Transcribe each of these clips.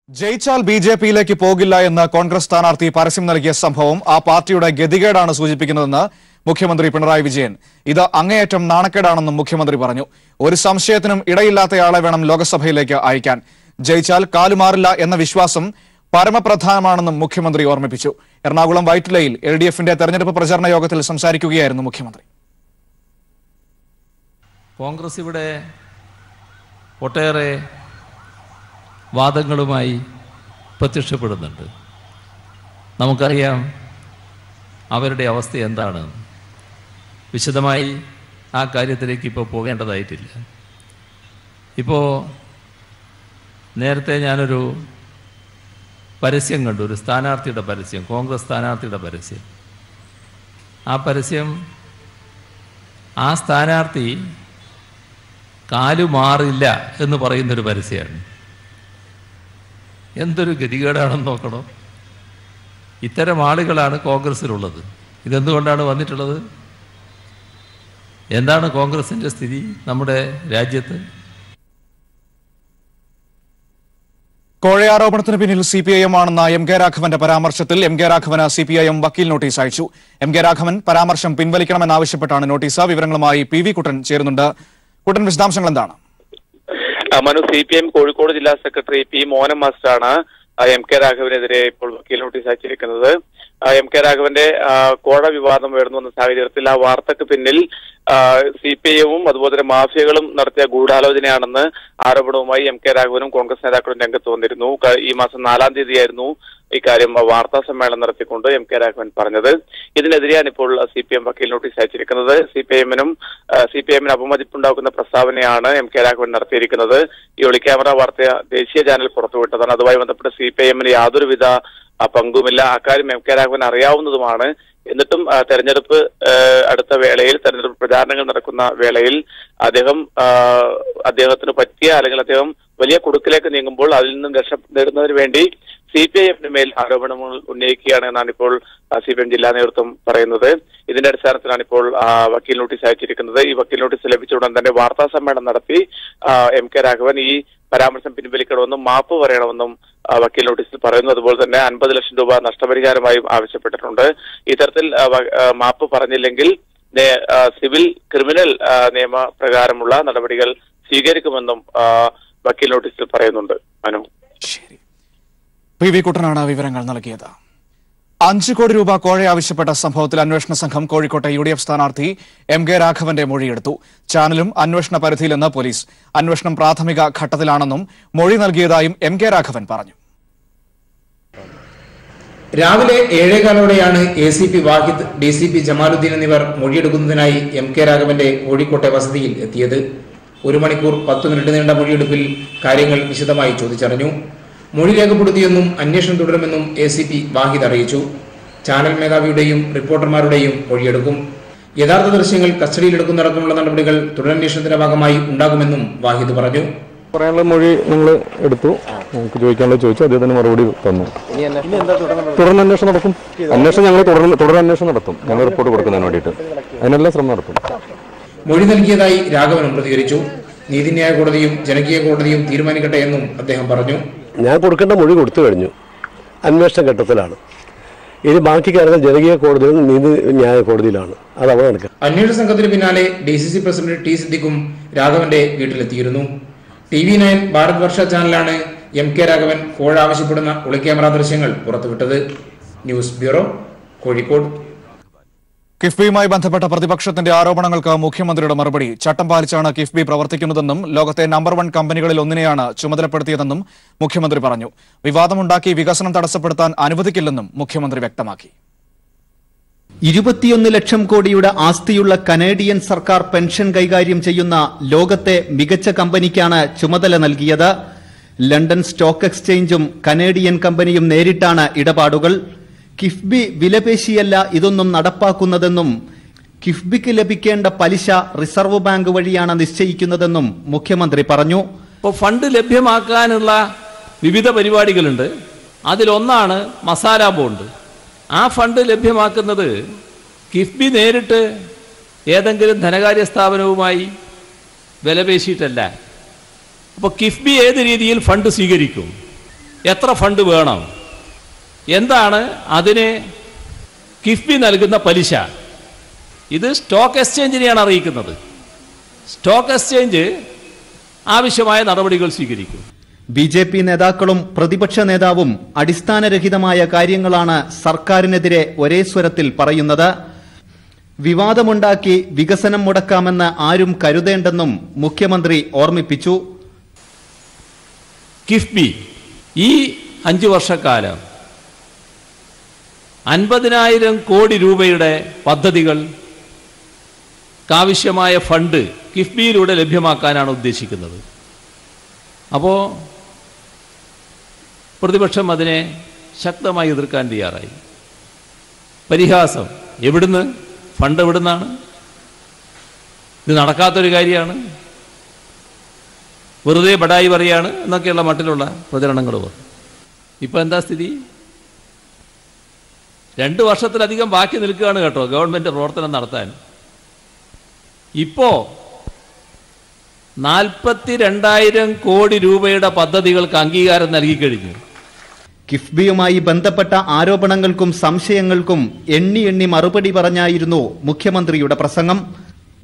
ജയിച്ചാൽ ബിജെപിയിലേക്ക് പോകില്ല എന്ന് കോൺഗ്രസ് സ്ഥാനാർത്ഥി പരസ്യം നൽകിയ സംഭവം ആ പാർട്ടിയുടെ ഗതികേടാണ് സൂചിപ്പിക്കുന്നതെന്ന് മുഖ്യമന്ത്രി പിണറായി വിജയൻ. ഇത് അങ്ങേയറ്റം നാണക്കേടാണെന്നും മുഖ്യമന്ത്രി പറഞ്ഞു. ഒരു സംശയത്തിനും ഇടയില്ലാത്തയാളെ വേണം ലോക്സഭയിലേക്ക് അയക്കാൻ. ജയിച്ചാൽ കാലുമാറില്ല എന്ന വിശ്വാസം പരമപ്രധാനമാണെന്നും മുഖ്യമന്ത്രി ഓർമ്മിപ്പിച്ചു. എറണാകുളം വൈറ്റിലയിൽ LDFന്റെ തെരഞ്ഞെടുപ്പ് പ്രചരണ യോഗത്തിൽ സംസാരിക്കുകയായിരുന്നു മുഖ്യമന്ത്രി. കോൺഗ്രസ് ഇവിടെ ഒട്ടേറെ വാദങ്ങളുമായി പ്രത്യക്ഷപ്പെടുന്നുണ്ട്. നമുക്കറിയാം അവരുടെ അവസ്ഥ എന്താണ്. വിശദമായി ആ കാര്യത്തിലേക്ക് ഇപ്പോൾ പോകേണ്ടതായിട്ടില്ല. ഇപ്പോൾ നേരത്തെ ഞാനൊരു പരസ്യം കണ്ടു, ഒരു സ്ഥാനാർത്ഥിയുടെ പരസ്യം, കോൺഗ്രസ് സ്ഥാനാർത്ഥിയുടെ പരസ്യം. ആ പരസ്യം ആ സ്ഥാനാർത്ഥി കാലുമാറില്ല എന്ന് പറയുന്നൊരു പരസ്യമാണ്. എന്തൊരു ഗതികേടാണെന്ന് നോക്കണം. ഇത്തരം ആളുകളാണ് കോൺഗ്രസ്സിലുള്ളത്. ഇതെന്തുകൊണ്ടാണ് വന്നിട്ടുള്ളത്? എന്താണ് കോൺഗ്രസിൻ്റെ സ്ഥിതി നമ്മുടെ രാജ്യത്ത്? കോഴയാരോപണത്തിന് പിന്നിൽ CPIM ആണെന്ന MK രാഘവന്റെ പരാമർശത്തിൽ MK രാഘവന് CPIM വക്കീൽ നോട്ടീസ് അയച്ചു. MK രാഘവൻ പരാമർശം പിൻവലിക്കണമെന്നാവശ്യപ്പെട്ടാണ് നോട്ടീസ്. വിവരങ്ങളുമായി PV കുട്ടൻ ചേരുന്നുണ്ട്. കുട്ടൻ, വിശദാംശങ്ങൾ എന്താണ്? മനു, CPIM കോഴിക്കോട് ജില്ലാ സെക്രട്ടറി P മോഹൻ മാസ്റ്ററാണ് MK രാഘവനെതിരെ ഇപ്പോൾ വക്കീൽ നോട്ടീസ് അയച്ചിരിക്കുന്നത്. MK രാഘവന്റെ കോഴ വിവാദം ഉയർന്നു വന്ന സാഹചര്യത്തിൽ ആ വാർത്തക്ക് പിന്നിൽ CPIM-ഉം അതുപോലെ തന്നെ മാഫിയകളും നടത്തിയ ഗൂഢാലോചനയാണെന്ന് ആരോപണവുമായി MK രാഘവനും കോൺഗ്രസ് നേതാക്കളും രംഗത്ത് വന്നിരുന്നു. ഈ മാസം 4-ാം തീയതിയായിരുന്നു ഇക്കാര്യം വാർത്താ സമ്മേളനം നടത്തിക്കൊണ്ട് MK രാഘവൻ പറഞ്ഞത്. ഇതിനെതിരെയാണ് ഇപ്പോൾ CPIM വക്കീൽ നോട്ടീസ് അയച്ചിരിക്കുന്നത്. CPIM-ന് അപമതിപ്പുണ്ടാക്കുന്ന പ്രസ്താവനയാണ് MK രാഘവൻ നടത്തിയിരിക്കുന്നത്. ഈ ഒളിക്യാമറ വാർത്ത ദേശീയ ചാനൽ പുറത്തുവിട്ടതാണ്. അതുമായി ബന്ധപ്പെട്ട് CPIM-ന് യാതൊരുവിധ പങ്കുമില്ല. അക്കാര്യം MK രാഘവൻ അറിയാവുന്നതുമാണ്. എന്നിട്ടും തെരഞ്ഞെടുപ്പ് അടുത്ത വേളയിൽ, തെരഞ്ഞെടുപ്പ് പ്രചാരണങ്ങൾ നടക്കുന്ന വേളയിൽ അദ്ദേഹത്തിന് പറ്റിയ അല്ലെങ്കിൽ അദ്ദേഹം വലിയ കുടുക്കിലേക്ക് നീങ്ങുമ്പോൾ അതിൽ നിന്നും രക്ഷ നേടുന്നതിന് വേണ്ടി CPIM-ന് മേൽ ആരോപണങ്ങൾ ഉന്നയിക്കുകയാണ് എന്നാണ് ഇപ്പോൾ CPIM ജില്ലാ നേതൃത്വം പറയുന്നത്. ഇതിന്റെ അടിസ്ഥാനത്തിലാണ് ഇപ്പോൾ വക്കീൽ നോട്ടീസ് അയച്ചിരിക്കുന്നത്. ഈ വക്കീൽ നോട്ടീസ് ലഭിച്ച ഉടൻ തന്നെ വാർത്താ സമ്മേളനം നടത്തി MK രാഘവൻ ഈ പരാമർശം പിൻവലിക്കണമെന്നും മാപ്പ് പറയണമെന്നും വക്കീൽ നോട്ടീസിൽ പറയുന്നു. അതുപോലെ തന്നെ 50 ലക്ഷം രൂപ നഷ്ടപരിഹാരമായും ആവശ്യപ്പെട്ടിട്ടുണ്ട്. ഇത്തരത്തിൽ മാപ്പ് പറഞ്ഞില്ലെങ്കിൽ സിവിൽ ക്രിമിനൽ നിയമപ്രകാരമുള്ള നടപടികൾ സ്വീകരിക്കുമെന്നും വക്കീൽ നോട്ടീസിൽ പറയുന്നുണ്ട്. മനു, ശരി. PV കുട്ടനാണ് വിവരങ്ങൾ നൽകിയത്. 5 കോടി രൂപ കോഴ ആവശ്യപ്പെട്ട സംഭവത്തിൽ അന്വേഷണ സംഘം കോഴിക്കോട്ടെ UDF സ്ഥാനാർത്ഥി MK രാഘവന്റെ മൊഴിയെടുത്തു. ചാനലും അന്വേഷണ പരിധിയിലെന്ന് പോലീസ്. അന്വേഷണം പ്രാഥമിക ഘട്ടത്തിലാണെന്നും മൊഴി നൽകിയതായും MK രാഘവൻ പറഞ്ഞു. രാവിലെ 7:15-ഓടെയാണ് ACP വാഹിദ്, DCP ജമാലുദ്ദീൻ എന്നിവർ മൊഴിയെടുക്കുന്നതിനായി MK രാഘവന്റെ കോഴിക്കോട്ടെ വസതിയിൽ എത്തിയത്. 1 മണിക്കൂർ 10 മിനിറ്റ് നീണ്ട മൊഴിയെടുപ്പിൽ കാര്യങ്ങൾ വിശദമായി ചോദിച്ചറിഞ്ഞു. മൊഴി രേഖപ്പെടുത്തിയെന്നും അന്വേഷണം തുടരുമെന്നും ACP വാഹിദ് അറിയിച്ചു. ചാനൽ മേധാവിയുടെയും റിപ്പോർട്ടർമാരുടെയും മൊഴിയെടുക്കും. യഥാർത്ഥ ദൃശ്യങ്ങൾ കസ്റ്റഡിയിലെടുക്കുന്നതടക്കമുള്ള നടപടികൾ തുടരന്വേഷണത്തിന്റെ ഭാഗമായി ഉണ്ടാകുമെന്നും വാഹിദ് പറഞ്ഞു. പറയാനുള്ള മൊഴി ഞങ്ങൾ എടുത്തു, നമുക്ക് ചോദിക്കാനുള്ളത് ചോദിച്ചു, അദ്ദേഹത്തിന് മറുപടി തന്നു. തുടരന്വേഷണം നടക്കും. ഞങ്ങൾ തുടരന്വേഷണം നടത്തും. ഞങ്ങൾ റിപ്പോർട്ട് കൊടുക്കുന്നതിന് വേണ്ടിയിട്ട് അതിനെല്ലാം ശ്രമം നടത്തും. മൊഴി നൽകിയതായി രാഘവനും പ്രതികരിച്ചു. നീതിന്യായ കോടതിയും ജനകീയ കോടതിയും തീരുമാനിക്കട്ടെ എന്നും അദ്ദേഹം പറഞ്ഞു. ഞാൻ കൊടുക്കേണ്ട മൊഴി കൊടുത്തു കഴിഞ്ഞു. അന്വേഷണ ഘട്ടത്തിലാണ്. ഇനി ബാക്കി കാര്യങ്ങൾ ജനകീയ കോടതിയിലും നീതിന്യായ കോടതിയിലാണ്. അത് അവിടെ നടക്കുക. അന്വേഷണ സംഘത്തിന് പിന്നാലെ DCC പ്രസിഡന്റ് T സിദ്ദിഖും രാഘവന്റെ വീട്ടിലെത്തിയിരുന്നു. TV9 ഭാരത് വർഷ ചാനലാണ് MK രാഘവൻ കോഴ ആവശ്യപ്പെടുന്ന ഒളിക്യാമറ ദൃശ്യങ്ങൾ പുറത്തുവിട്ടത്. News bureau, Kozhikode. കിഫ്ബിയുമായി ബന്ധപ്പെട്ട പ്രതിപക്ഷത്തിന്റെ ആരോപണങ്ങൾക്ക് മുഖ്യമന്ത്രിയുടെ മറുപടി. ചട്ടം പാലിച്ചാണ് കിഫ്ബി പ്രവർത്തിക്കുന്നതെന്നും ലോകത്തെ നമ്പർ 1 കമ്പനികളിൽ ഒന്നിനെയാണ് ചുമതലപ്പെടുത്തിയതെന്നും മുഖ്യമന്ത്രി പറഞ്ഞു. വിവാദമുണ്ടാക്കി വികസനം തടസ്സപ്പെടുത്താൻ അനുവദിക്കില്ലെന്നും മുഖ്യമന്ത്രി വ്യക്തമാക്കി. 21 ലക്ഷം കോടിയുടെ ആസ്തിയുള്ള കനേഡിയൻ സർക്കാർ പെൻഷൻ കൈകാര്യം ചെയ്യുന്ന ലോകത്തെ മികച്ച കമ്പനിക്കാണ് ചുമതല നൽകിയത്. ലണ്ടൻ സ്റ്റോക്ക് എക്സ്ചേഞ്ചും കനേഡിയൻ കമ്പനിയും നേരിട്ടാണ് ഇടപാടുകൾ. കിഫ്ബി വിലപേശിയല്ല ഇതൊന്നും നടപ്പാക്കുന്നതെന്നും കിഫ്ബിക്ക് ലഭിക്കേണ്ട പലിശ റിസർവ് ബാങ്ക് വഴിയാണ് നിശ്ചയിക്കുന്നതെന്നും മുഖ്യമന്ത്രി പറഞ്ഞു. ഇപ്പോൾ ഫണ്ട് ലഭ്യമാക്കാനുള്ള വിവിധ പരിപാടികളുണ്ട്. അതിലൊന്നാണ് മസാല ബോണ്ട്. ആ ഫണ്ട് ലഭ്യമാക്കുന്നത് കിഫ്ബി നേരിട്ട് ഏതെങ്കിലും ധനകാര്യ സ്ഥാപനവുമായി വിലപേശിയിട്ടല്ല. അപ്പോൾ കിഫ്ബി ഏത് രീതിയിൽ ഫണ്ട് സ്വീകരിക്കും? എത്ര ഫണ്ട് വേണം, എന്താണ് അതിന് കിഫ്ബി നൽകുന്ന പലിശ, ഇത് സ്റ്റോക്ക് എക്സ്ചേഞ്ചിനെയാണ് അറിയിക്കുന്നത്. സ്റ്റോക്ക് എക്സ്ചേഞ്ച് ആവശ്യമായ നടപടികൾ സ്വീകരിക്കും. BJP നേതാക്കളും പ്രതിപക്ഷ നേതാവും അടിസ്ഥാനരഹിതമായ കാര്യങ്ങളാണ് സർക്കാരിനെതിരെ ഒരേ സ്വരത്തിൽ പറയുന്നത്. വിവാദമുണ്ടാക്കി വികസനം മുടക്കാമെന്ന് ആരും കരുതേണ്ടെന്നും മുഖ്യമന്ത്രി ഓർമ്മിപ്പിച്ചു. കിഫ്ബി ഈ 5 വർഷക്കാലം 50,000 കോടി രൂപയുടെ പദ്ധതികൾക്കാവശ്യമായ ഫണ്ട് കിഫ്ബിയിലൂടെ ലഭ്യമാക്കാനാണ് ഉദ്ദേശിക്കുന്നത്. അപ്പോൾ പ്രതിപക്ഷം അതിനെ ശക്തമായി എതിർക്കാൻ തയ്യാറായി. പരിഹാസം, എവിടുന്ന് ഫണ്ട് എവിടുന്നാണ്, ഇത് നടക്കാത്തൊരു കാര്യമാണ്, വെറുതെ ബടായി പറയാണ് എന്നൊക്കെയുള്ള മട്ടിലുള്ള പ്രചരണങ്ങൾ വന്നു. ഇപ്പം എന്താ സ്ഥിതി? 2 വർഷത്തിലധികം ബാക്കി നിൽക്കുകയാണ് കേട്ടോ ഗവൺമെൻറ് പ്രവർത്തനം നടത്താൻ. ഇപ്പോൾ 42,000 കോടി രൂപയുടെ പദ്ധതികൾക്ക് അംഗീകാരം നൽകിക്കഴിഞ്ഞു. കിഫ്ബിയുമായി ബന്ധപ്പെട്ട ആരോപണങ്ങൾക്കും സംശയങ്ങൾക്കും എണ്ണി മറുപടി പറഞ്ഞായിരുന്നു മുഖ്യമന്ത്രിയുടെ പ്രസംഗം.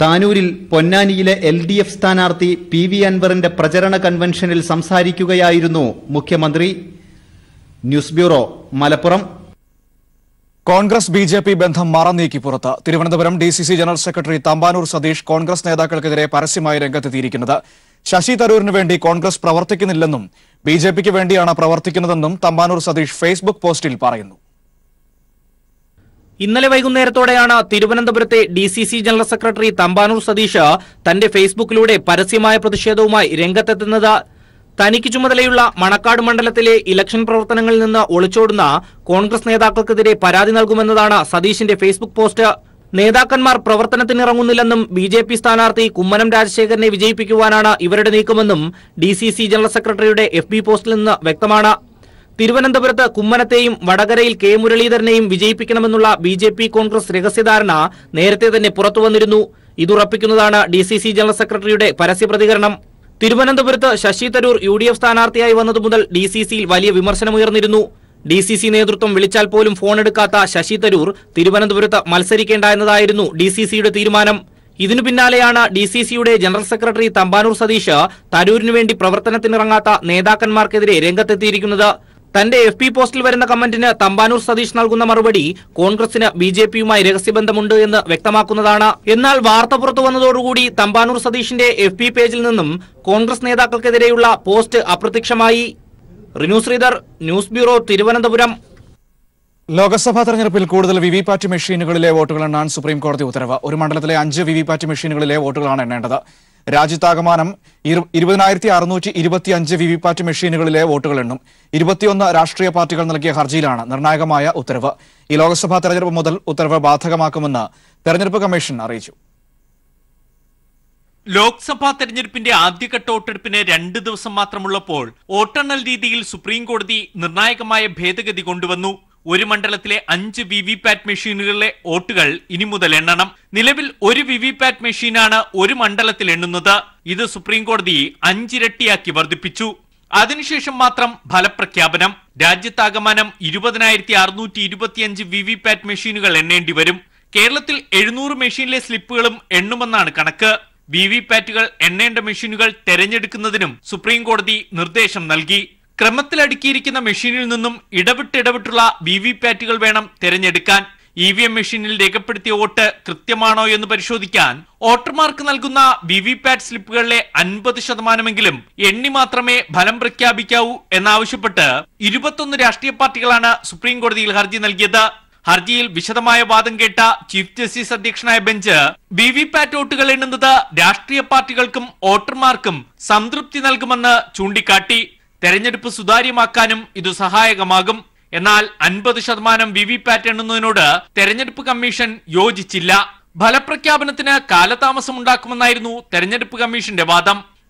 താനൂരിൽ പൊന്നാനിയിലെ LDF സ്ഥാനാർത്ഥി PV അൻവറിന്റെ പ്രചരണ കൺവെൻഷനിൽ സംസാരിക്കുകയായിരുന്നു മുഖ്യമന്ത്രി. News bureau, Malappuram. Congress BJP ബന്ധം മറനീക്കി പുറത്ത്. Thiruvananthapuram DCC general secretary Thampanoor Satheesh Congress നേതാക്കൾക്കെതിരെ പരസ്യമായി രംഗത്തെത്തിയിരിക്കുന്നത്. ശശി തരൂരിന് വേണ്ടി കോൺഗ്രസ് പ്രവർത്തിക്കുന്നില്ലെന്നും BJPക്ക് വേണ്ടിയാണ് പ്രവർത്തിക്കുന്നതെന്നും തമ്പാനൂർ സതീഷ് ഫേസ്ബുക്ക് പോസ്റ്റിൽ പറയുന്നു. ഇന്നലെ വൈകുന്നേരത്തോടെയാണ് തിരുവനന്തപുരത്തെ DCC general secretary Thampanoor Satheesh തന്റെ ഫേസ്ബുക്കിലൂടെ പരസ്യമായ പ്രതിഷേധവുമായി രംഗത്തെത്തുന്നത്. തനിക്ക് ചുമതലയുള്ള മണക്കാട് മണ്ഡലത്തിലെ ഇലക്ഷൻ പ്രവർത്തനങ്ങളിൽ നിന്ന് ഒളിച്ചോടുന്ന കോൺഗ്രസ് നേതാക്കൾക്കെതിരെ പരാതി നൽകുമെന്നതാണ് സതീഷിന്റെ ഫേസ്ബുക്ക് പോസ്റ്റ്. നേതാക്കന്മാർ പ്രവർത്തനത്തിനിറങ്ങുന്നില്ലെന്നും BJP സ്ഥാനാർത്ഥി കുമ്മനം രാജശേഖരനെ വിജയിപ്പിക്കുവാനാണ് ഇവരുടെ നീക്കമെന്നും DCC ജനറൽ സെക്രട്ടറിയുടെ FB പോസ്റ്റിൽ നിന്ന് വ്യക്തമാണ്. തിരുവനന്തപുരത്ത് കുമ്മനത്തെയും വടകരയിൽ K മുരളീധരനെയും വിജയിപ്പിക്കണമെന്നുള്ള BJP കോൺഗ്രസ് രഹസ്യധാരണ നേരത്തെ തന്നെ പുറത്തുവന്നിരുന്നു. ഇതുറപ്പിക്കുന്നതാണ് DCC ജനറൽ സെക്രട്ടറിയുടെ പരസ്യ പ്രതികരണം. തിരുവനന്തപുരത്ത് ശശി തരൂർ UDF സ്ഥാനാർത്ഥിയായി വന്നതു മുതൽ DCCയിൽ വലിയ വിമർശനമുയർന്നിരുന്നു. DCC നേതൃത്വം വിളിച്ചാൽ പോലും ഫോൺ എടുക്കാത്ത ശശി തരൂർ തിരുവനന്തപുരത്ത് മത്സരിക്കേണ്ട എന്നതായിരുന്നു DCCയുടെ തീരുമാനം. ഇതിനു പിന്നാലെയാണ് DCCയുടെ ജനറൽ സെക്രട്ടറി തമ്പാനൂർ സതീഷ് തരൂരിനു വേണ്ടി പ്രവർത്തനത്തിനിറങ്ങാത്ത നേതാക്കന്മാർക്കെതിരെ രംഗത്തെത്തിയിരിക്കുന്നത്. തന്റെ FB പോസ്റ്റിൽ വരുന്ന കമന്റിന് തമ്പാനൂർ സതീഷ് നൽകുന്ന മറുപടി കോൺഗ്രസിന് BJPയുമായി രഹസ്യബന്ധമുണ്ട് എന്ന് വ്യക്തമാക്കുന്നതാണ്. എന്നാൽ വാർത്ത പുറത്തു വന്നതോടുകൂടി തമ്പാനൂർ സതീഷിന്റെ FB പേജിൽ നിന്നും കോൺഗ്രസ് നേതാക്കൾക്കെതിരെയുള്ള പോസ്റ്റ് അപ്രത്യക്ഷമായി. Rinu Sreedhar, news bureau, Thiruvananthapuram. ലോക്സഭാ തെരഞ്ഞെടുപ്പിൽ കൂടുതൽ VVPAT മെഷീനുകളിലെ വോട്ടുകൾ എണ്ണാൻ സുപ്രീംകോടതി ഉത്തരവ്. ഒരു മണ്ഡലത്തിലെ 5 VVPAT മെഷീനുകളിലെ വോട്ടുകളാണ് എണ്ണേണ്ടത്. രാജ്യത്താകമാനം 20,625 VVPAT മെഷീനുകളിലെ വോട്ടുകൾ എണ്ണും. 21 രാഷ്ട്രീയ പാർട്ടികൾ നൽകിയ ഹർജിയിലാണ് നിർണായകമായ ഉത്തരവ്. ഈ ലോക്സഭാ തെരഞ്ഞെടുപ്പ് മുതൽ ഉത്തരവ് ബാധകമാക്കുമെന്ന് തെരഞ്ഞെടുപ്പ് കമ്മീഷൻ അറിയിച്ചു. ലോക്സഭാ തെരഞ്ഞെടുപ്പിന്റെ ആദ്യഘട്ട വോട്ടെടുപ്പിന് 2 ദിവസം മാത്രമുള്ളപ്പോൾ വോട്ടെണ്ണൽ രീതിയിൽ സുപ്രീംകോടതി നിർണായകമായ ഭേദഗതി കൊണ്ടുവന്നു. ഒരു മണ്ഡലത്തിലെ 5 VVPAT മെഷീനുകളിലെ വോട്ടുകൾ ഇനി മുതൽ എണ്ണണം. നിലവിൽ ഒരു VVPAT മെഷീനാണ് ഒരു മണ്ഡലത്തിൽ എണ്ണുന്നത്. ഇത് സുപ്രീംകോടതി 5 ഇരട്ടിയാക്കി വർദ്ധിപ്പിച്ചു. അതിനുശേഷം മാത്രം ഫലപ്രഖ്യാപനം. രാജ്യത്താകമാനം 20,625 VVPAT മെഷീനുകൾ എണ്ണേണ്ടി വരും. കേരളത്തിൽ 700 മെഷീനിലെ സ്ലിപ്പുകളും എണ്ണുമെന്നാണ് കണക്ക്. VVPATകൾ എണ്ണേണ്ട മെഷീനുകൾ തെരഞ്ഞെടുക്കുന്നതിനും സുപ്രീംകോടതി നിർദ്ദേശം നൽകി. ക്രമത്തിലടുക്കിയിരിക്കുന്ന മെഷീനിൽ നിന്നും ഇടവിട്ടുള്ള VVPATകൾ വേണം തെരഞ്ഞെടുക്കാൻ. EVM മെഷീനിൽ രേഖപ്പെടുത്തിയ വോട്ട് കൃത്യമാണോ എന്ന് പരിശോധിക്കാൻ വോട്ടർമാർക്ക് നൽകുന്ന VVPAT സ്ലിപ്പുകളിലെ 50% എണ്ണി മാത്രമേ ഫലം പ്രഖ്യാപിക്കാവൂ എന്നാവശ്യപ്പെട്ട് 21 രാഷ്ട്രീയ പാർട്ടികളാണ് സുപ്രീംകോടതിയിൽ ഹർജി നൽകിയത്. ഹർജിയിൽ വിശദമായ വാദം കേട്ട ചീഫ് ജസ്റ്റിസ് അധ്യക്ഷനായ ബെഞ്ച് VVPAT വോട്ടുകൾ എണ്ണുന്നത് രാഷ്ട്രീയ പാർട്ടികൾക്കും വോട്ടർമാർക്കും സംതൃപ്തി നൽകുമെന്ന് ചൂണ്ടിക്കാട്ടി. തെരഞ്ഞെടുപ്പ് സുതാര്യമാക്കാനും ഇത് സഹായകമാകും. എന്നാൽ 50% VVPAT എണ്ണുന്നതിനോട് തെരഞ്ഞെടുപ്പ് കമ്മീഷൻ യോജിച്ചില്ല. ഫലപ്രഖ്യാപനത്തിന് കാലതാമസം ഉണ്ടാക്കുമെന്നായിരുന്നു തെരഞ്ഞെടുപ്പ് കമ്മീഷന്റെ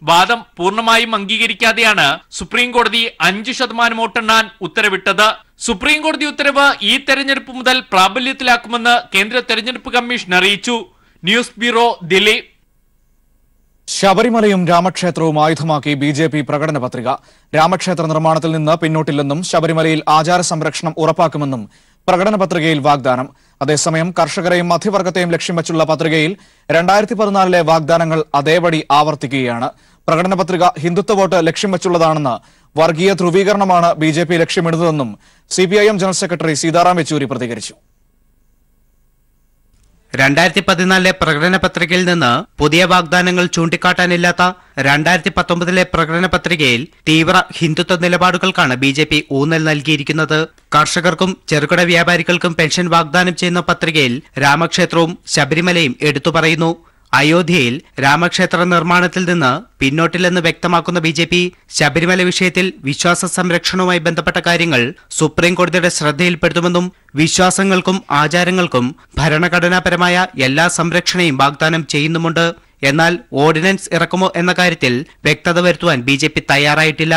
വാദം പൂർണ്ണമായും അംഗീകരിക്കാതെയാണ് സുപ്രീംകോടതി 5% വോട്ടെണ്ണാൻ ഉത്തരവിട്ടത്. സുപ്രീംകോടതി ഉത്തരവ് ഈ തെരഞ്ഞെടുപ്പ് മുതൽ പ്രാബല്യത്തിലാക്കുമെന്ന് കേന്ദ്ര തെരഞ്ഞെടുപ്പ് കമ്മീഷൻ അറിയിച്ചു. News bureau, Delhi. ശബരിമലയും രാമക്ഷേത്രവും ആയുധമാക്കി BJP പ്രകടന പത്രിക. രാമക്ഷേത്ര നിർമ്മാണത്തിൽ നിന്ന് പിന്നോട്ടില്ലെന്നും ശബരിമലയിൽ ആചാര സംരക്ഷണം ഉറപ്പാക്കുമെന്നും പ്രകടന പത്രികയിൽ വാഗ്ദാനം. അതേസമയം കർഷകരെയും മധ്യവർഗത്തെയും ലക്ഷ്യം വെച്ചുള്ള പത്രികയിൽ 2014 വാഗ്ദാനങ്ങൾ അതേപടി ആവർത്തിക്കുകയാണ്. പ്രകടന പത്രിക ഹിന്ദുത്വ വോട്ട് ലക്ഷ്യം വെച്ചുള്ളതാണെന്ന് വർഗീയ ധ്രുവീകരണമാണ് BJP ലക്ഷ്യമിടുന്നതെന്നും CPIM general secretary Sitaram Yechury പ്രതികരിച്ചു. 2014 പ്രകടന പത്രികയിൽ നിന്ന് പുതിയ വാഗ്ദാനങ്ങൾ ചൂണ്ടിക്കാട്ടാനില്ലാത്ത 2019 പ്രകടന പത്രികയിൽ തീവ്ര ഹിന്ദുത്വ നിലപാടുകൾക്കാണ് BJP ഊന്നൽ നൽകിയിരിക്കുന്നത്. കർഷകർക്കും ചെറുകിട വ്യാപാരികൾക്കും പെൻഷൻ വാഗ്ദാനം ചെയ്യുന്ന പത്രികയിൽ രാമക്ഷേത്രവും ശബരിമലയും എടുത്തുപറയുന്നു. അയോധ്യയിൽ രാമക്ഷേത്ര നിർമ്മാണത്തിൽ നിന്ന് പിന്നോട്ടില്ലെന്ന് വ്യക്തമാക്കുന്ന BJP ശബരിമല വിഷയത്തിൽ വിശ്വാസ സംരക്ഷണവുമായി ബന്ധപ്പെട്ട കാര്യങ്ങൾ സുപ്രീം കോടതിയുടെ ശ്രദ്ധയിൽപ്പെടുത്തുമെന്നും വിശ്വാസങ്ങൾക്കും ആചാരങ്ങൾക്കും ഭരണഘടനാപരമായ എല്ലാ സംരക്ഷണയും വാഗ്ദാനം ചെയ്യുന്നുമുണ്ട്. എന്നാൽ ഓർഡിനൻസ് ഇറക്കുമോ എന്ന കാര്യത്തിൽ വ്യക്തത വരുത്തുവാൻ BJP തയ്യാറായിട്ടില്ല.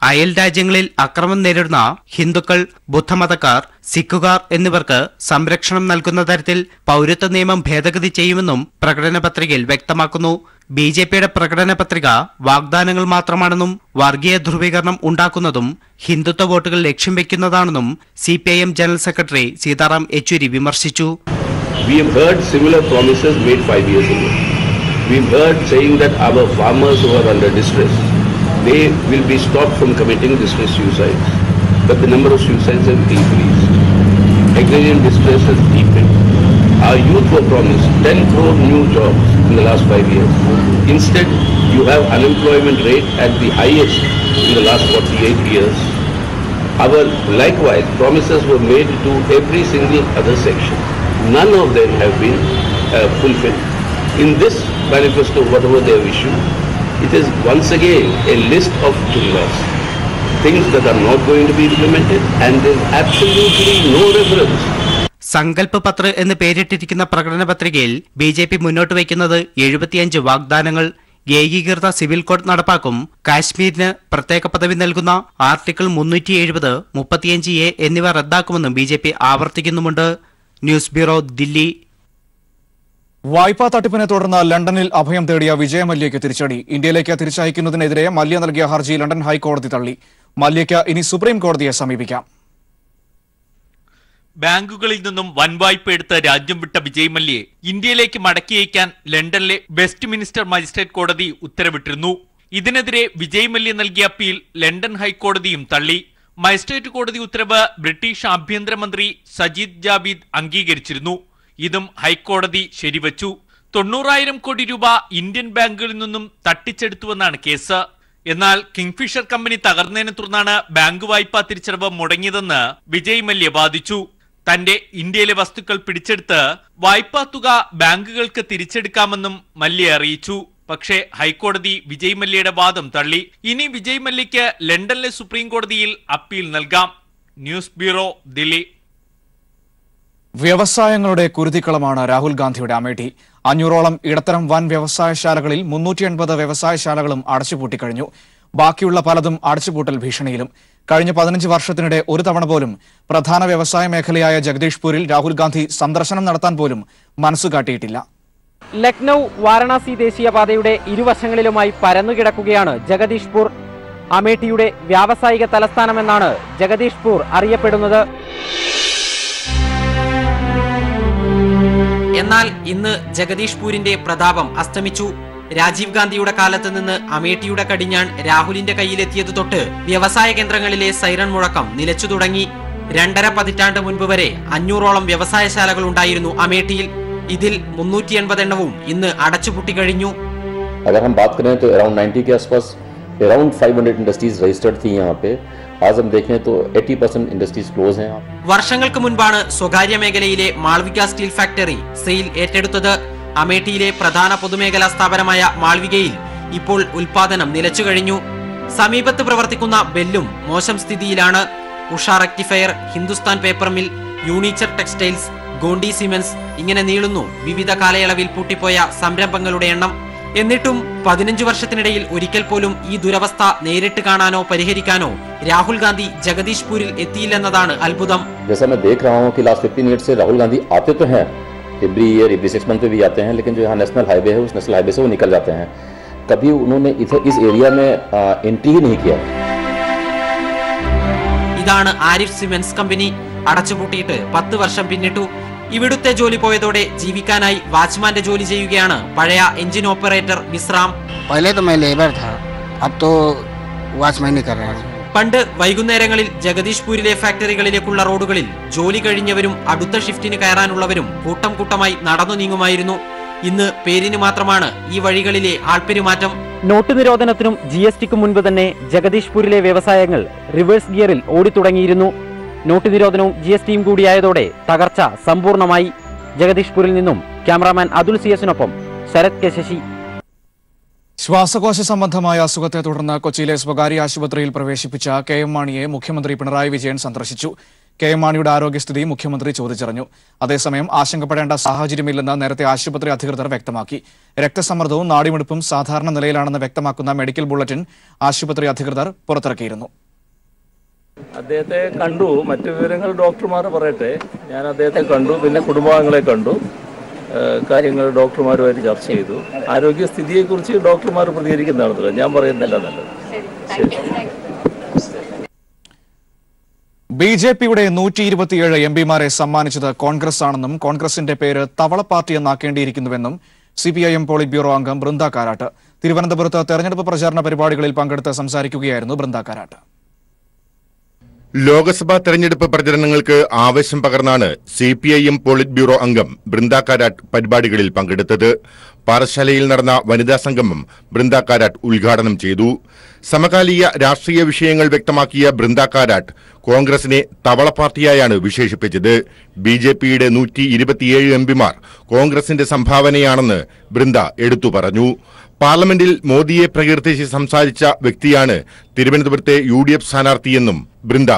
അയൽ രാജ്യങ്ങളിൽ അക്രമം നേരിടുന്ന ഹിന്ദുക്കൾ, ബുദ്ധമതക്കാർ, സിഖുകാർ എന്നിവർക്ക് സംരക്ഷണം നൽകുന്ന തരത്തിൽ പൌരത്വ നിയമം ഭേദഗതി ചെയ്യുമെന്നും പ്രകടന പത്രികയിൽ വ്യക്തമാക്കുന്നു. BJPയുടെ പ്രകടന പത്രിക വാഗ്ദാനങ്ങൾ മാത്രമാണെന്നും വർഗീയ ധ്രുവീകരണം ഉണ്ടാക്കുന്നതും ഹിന്ദുത്വ വോട്ടുകൾ ലക്ഷ്യം വെക്കുന്നതാണെന്നും CPIM general secretary Sitaram Yechury വിമർശിച്ചു. We have heard similar promises made 5 years ago. We have heard saying that our farmers who are under distress, they will be stopped from committing distress suicides. But the number of suicides have increased. Agrarian distress has deepened. Our youth were promised 10 crore new jobs in the last 5 years. Instead, you have unemployment rate at the highest in the last 48 years. Likewise, promises were made to every single other section. None of them have been fulfilled. In this manifesto, whatever they have issued, it is once again a list of jumlas, things that are not going to be implemented, and there is absolutely no reference. Sankalp പത്ര എന്ന് പേരിട്ടിരിക്കുന്ന പ്രകടന പത്രികയിൽ BJP മുന്നോട്ട് വയ്ക്കുന്നത് 75 വാഗ്ദാനങ്ങൾ. ഏകീകൃത civil code നടപ്പാക്കും, കാശ്മീരിന് പ്രത്യേക പദവി നൽകുന്ന ആർട്ടിക്കിൾ 370, 35A എന്നിവ റദ്ദാക്കുമെന്നും BJP ആവർത്തിക്കുന്നുമുണ്ട്. News bureau, Delhi. വായ്പാ തട്ടിപ്പിനെ തുടർന്ന് ലണ്ടനിൽ അഭയം തേടിയ വിജയ് മല്യയ്ക്ക് തിരിച്ചടി. ഇന്ത്യയിലേക്ക് തിരിച്ചയക്കുന്നതിനെതിരെ മല്യ നൽകിയ ഹർജി ലണ്ടൻ ഹൈക്കോടതി തള്ളി. മല്യയ്ക്ക് ഇനി സുപ്രീം കോടതിയെ സമീപിക്കാം. ബാങ്കുകളിൽ നിന്നും വൻ വായ്പ എടുത്ത് രാജ്യം വിട്ട വിജയ് മല്യയെ ഇന്ത്യയിലേക്ക് മടക്കി അയക്കാൻ ലണ്ടനിലെ വെസ്റ്റ് മിനിസ്റ്റർ മജിസ്ട്രേറ്റ് കോടതി ഉത്തരവിട്ടിരുന്നു. ഇതിനെതിരെ വിജയ് മല്യ നൽകിയ അപ്പീൽ ലണ്ടൻ ഹൈക്കോടതിയും തള്ളി. മജിസ്ട്രേറ്റ് കോടതി ഉത്തരവ് ബ്രിട്ടീഷ് ആഭ്യന്തരമന്ത്രി സജീദ് ജാവിദ് അംഗീകരിച്ചിരുന്നു. ഇതും ഹൈക്കോടതി ശരിവച്ചു. 90,000 കോടി രൂപ ഇന്ത്യൻ ബാങ്കുകളിൽ നിന്നും തട്ടിച്ചെടുത്തുവെന്നാണ് കേസ്. എന്നാൽ കിങ്ഫിഷർ കമ്പനി തകർന്നതിനെ തുടർന്നാണ് ബാങ്ക് വായ്പാ തിരിച്ചടവ് മുടങ്ങിയതെന്ന് വിജയ് മല്യ വാദിച്ചു. തന്റെ ഇന്ത്യയിലെ വസ്തുക്കൾ പിടിച്ചെടുത്ത് വായ്പാ തുക ബാങ്കുകൾക്ക് തിരിച്ചെടുക്കാമെന്നും മല്യ അറിയിച്ചു. പക്ഷേ ഹൈക്കോടതി വിജയ് മല്യയുടെ വാദം തള്ളി. ഇനി വിജയ് മല്യയ്ക്ക് ലണ്ടനിലെ സുപ്രീം കോടതിയിൽ അപ്പീൽ നൽകാം. News bureau, Delhi. വ്യവസായങ്ങളുടെ കുരുതിക്കളമാണ് രാഹുൽ ഗാന്ധിയുടെ അമേഠി. 500ഓളം ഇടത്തരം വൻ വ്യവസായശാലകളിൽ 380 വ്യവസായശാലകളും അടച്ചുപൂട്ടിക്കഴിഞ്ഞു. ബാക്കിയുള്ള പലതും അടച്ചുപൂട്ടൽ ഭീഷണിയിലും. കഴിഞ്ഞ 15 വർഷത്തിനിടെ ഒരു തവണ പോലും പ്രധാന വ്യവസായ മേഖലയായ ജഗദീഷ്പൂരിൽ രാഹുൽ ഗാന്ധി സന്ദർശനം നടത്താൻ പോലും മനസ്സുകാട്ടിയിട്ടില്ല. ലക്നൌ വാരണാസി ദേശീയപാതയുടെ ഇരുവശങ്ങളിലുമായി പരന്നുകിടക്കുകയാണ് ജഗദീഷ്പൂർ. അമേഠിയുടെ വ്യാവസായിക തലസ്ഥാനമെന്നാണ് ജഗദീഷ്പൂർ അറിയപ്പെടുന്നത്. എന്നാൽ ഇന്ന് ജഗദീഷ്പൂരിന്റെ പ്രതാപം അസ്തമിച്ചു. രാജീവ് ഗാന്ധിയുടെ കാലത്ത് നിന്ന് അമേഠിയുടെ കടിഞ്ഞാൺ രാഹുലിന്റെ കയ്യിലെത്തിയതു തൊട്ട് വ്യവസായ കേന്ദ്രങ്ങളിലെ സൈറൺ മുഴക്കം നിലച്ചു തുടങ്ങി. 2.5 പതിറ്റാണ്ട് മുൻപ് വരെ 500ഓളം വ്യവസായശാലകൾ ഉണ്ടായിരുന്നു അമേഠിയിൽ. ഇതിൽ 380 എണ്ണവും ഇന്ന് അടച്ചുപൂട്ടി കഴിഞ്ഞു. अगर हम बात करें तो अराउंड 90 के आसपास अराउंड 500 इंडस्ट्रीज रजिस्टर्ड थी यहाँ पे. आज हम देखें तो 80% इंडस्ट्रीज क्लोज हैं. വർഷങ്ങൾക്ക് മുൻപാണ് സ്വകാര്യ മേഖലയിലെ മാൾവിക സ്റ്റീൽ ഫാക്ടറി സെയിൽ ഏറ്റെടുത്തത്. അമേഠിയിലെ പ്രധാന പൊതുമേഖലാ സ്ഥാപനമായ മാൾവികയിൽ ഇപ്പോൾ ഉൽപാദനം നിലച്ചു കഴിഞ്ഞു. സമീപത്ത് പ്രവർത്തിക്കുന്ന ബെല്ലും മോശം സ്ഥിതിയിലാണ്. Usha rectifier, Hindustan paper mill, യൂണിച്ചർ ടെക്സ്റ്റൈൽസ്, ഗോണ്ടി സിമെന്റ്സ് ഇങ്ങനെ നീളുന്നു വിവിധ കാലയളവിൽ പൂട്ടിപ്പോയ സംരംഭങ്ങളുടെ എണ്ണം. എന്നിട്ടും 15 വർഷത്തിനിടയിൽ ഒരിക്കൽ പോലും ഈ ദുരവസ്ഥ നേരിട്ട് കാണാനോ പരിഹരിക്കാനോ രാഹുൽ ഗാന്ധി ജഗദീഷ്പൂരിൽ എത്തിയില്ലെന്നതാണ് അത്ഭുതം. जैसा मैं देख रहा हूँ कि लास्ट 15 ईयर से राहुल गांधी आते तो हैं, एवरी ईयर एवरी 6 मंथ पे भी आते हैं, लेकिन जो यहाँ नेशनल हाईवे है उस नेशनल हाईवे से वो निकल जाते हैं. कभी उन्होंने इस एरिया में एंट्री ही नहीं किया। ഇതാണ് ആരിഫ് സിമെന്റ്സ് കമ്പനി. അടച്ചുപൂട്ടിയിട്ട് 10 വർഷം പിന്നിട്ടു. ഇവിടുത്തെ ജോലി പോയതോടെ ജീവിക്കാനായി വാച്ച്മാന്റെ ജോലി ചെയ്യുകയാണ് പഴയ എഞ്ചിൻ ഓപ്പറേറ്റർ വിശ്രാം. പണ്ട് വൈകുന്നേരങ്ങളിൽ ജഗദീഷ്പൂരിലെ ഫാക്ടറികളിലേക്കുള്ള റോഡുകളിൽ ജോലി കഴിഞ്ഞവരും അടുത്ത ഷിഫ്റ്റിന് കയറാനുള്ളവരും കൂട്ടം കൂട്ടമായി നടന്നു നീങ്ങുമായിരുന്നു. ഇന്ന് പേരിന് മാത്രമാണ് ഈ വഴികളിലെ ആൾപ്പെരുമാറ്റം. നോട്ട് നിരോധനത്തിനും GSTക്കും മുൻപ് തന്നെ ജഗദീഷ്പൂരിലെ വ്യവസായങ്ങൾ റിവേഴ്സ് ഗിയറിൽ ഓടിത്തുടങ്ങിയിരുന്നു. നോട്ട് നിരോധനവും GSTയും കൂടിയായതോടെ തകർച്ച സമ്പൂർണമായി. ജഗദീഷ്പൂരിൽ നിന്നും ക്യാമറാമാൻ അതുൽ CS-നൊപ്പം ശരത് കെ ശശി. ശ്വാസകോശ സംബന്ധമായ അസുഖത്തെ തുടർന്ന് കൊച്ചിയിലെ സ്വകാര്യ ആശുപത്രിയിൽ പ്രവേശിപ്പിച്ച KM മാണിയെ മുഖ്യമന്ത്രി പിണറായി വിജയൻ സന്ദർശിച്ചു. KM മാണിയുടെ ആരോഗ്യസ്ഥിതി മുഖ്യമന്ത്രി ചോദിച്ചറിഞ്ഞു. അതേസമയം ആശങ്കപ്പെടേണ്ട സാഹചര്യമില്ലെന്ന് നേരത്തെ ആശുപത്രി അധികൃതർ വ്യക്തമാക്കി. രക്തസമ്മർദ്ദവും നാഡിമിടിപ്പും സാധാരണ നിലയിലാണെന്ന് വ്യക്തമാക്കുന്ന മെഡിക്കൽ ബുള്ളറ്റിൻ ആശുപത്രി അധികൃതർ പുറത്തിറക്കിയിരുന്നു. അദ്ദേഹത്തെ കണ്ടു. മറ്റു വിവരങ്ങൾ ഡോക്ടർമാർ പറയട്ടെ. ഞാൻ അദ്ദേഹത്തെ കണ്ടു, പിന്നെ കുടുംബാംഗങ്ങളെ കണ്ടു. കാര്യങ്ങൾ ഡോക്ടർമാരുമായിട്ട് ചർച്ച ചെയ്തു. ആരോഗ്യസ്ഥിതിയെക്കുറിച്ച് ഡോക്ടർമാർ പ്രതികരിക്കുന്നതാണ്, ഞാൻ പറയുന്നില്ല നല്ലത്. BJPയുടെ 127 MPമാരെ സമ്മാനിച്ചത് കോൺഗ്രസ് ആണെന്നും കോൺഗ്രസിന്റെ പേര് തവള പാർട്ടി എന്നാക്കേണ്ടിയിരിക്കുന്നുവെന്നും CPIM പോളിറ്റ് ബ്യൂറോ അംഗം ബൃന്ദ കാരാട്ട്. തിരുവനന്തപുരത്ത് തെരഞ്ഞെടുപ്പ് പ്രചാരണ പരിപാടികളിൽ പങ്കെടുത്ത് സംസാരിക്കുകയായിരുന്നു ബൃന്ദ കാരാട്ട്. ലോക്സഭാ തെരഞ്ഞെടുപ്പ് പ്രചരണങ്ങൾക്ക് ആവേശം പകർന്നാണ് CPIM പോളിറ്റ് ബ്യൂറോ അംഗം ബൃന്ദ കാരാട്ട് പരിപാടികളിൽ പങ്കെടുത്തത്. പാറശാലയിൽ നടന്ന വനിതാ സംഗമം ബൃന്ദ കാരാട്ട് ഉദ്ഘാടനം ചെയ്തു. സമകാലിക രാഷ്ട്രീയ വിഷയങ്ങൾ വ്യക്തമാക്കിയ ബൃന്ദ കാരാട്ട് കോൺഗ്രസിനെ തവള പാർട്ടിയായാണ് വിശേഷിപ്പിച്ചത്. BJPയുടെ 127 MPമാർ കോൺഗ്രസിന്റെ സംഭാവനയാണെന്ന് ബൃന്ദ എടുത്തു പറഞ്ഞു. പാർലമെന്റിൽ മോദിയെ പ്രകീർത്തിച്ച് സംസാരിച്ച വ്യക്തിയാണ് തിരുവനന്തപുരത്തെ UDF സ്ഥാനാർത്ഥിയെന്നും ബൃന്ദ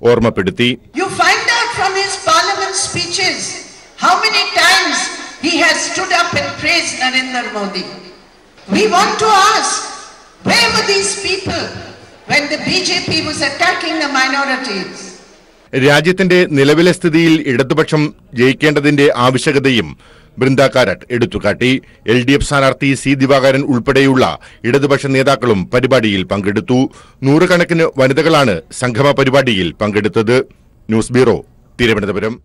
ഓർമ്മപ്പെടുത്തി. You find out from his parliament speeches how many times he has stood up and praised Narendra Modi. We want to ask, where were these people when the BJP was attacking the minorities? രാജ്യത്തിന്റെ നിലവിലെ സ്ഥിതിയിൽ ഇടതുപക്ഷം ജയിക്കേണ്ടതിന്റെ ആവശ്യകതയും Brinda Karat എടുത്തുകാട്ടി. LDF സ്ഥാനാർത്ഥി C Divakaran ഉൾപ്പെടെയുള്ള ഇടതുപക്ഷ നേതാക്കളും പരിപാടിയിൽ പങ്കെടുത്തു. നൂറുകണക്കിന് വനിതകളാണ് സംഗമ പരിപാടിയിൽ പങ്കെടുത്തത്. News bureau, Thiruvananthapuram.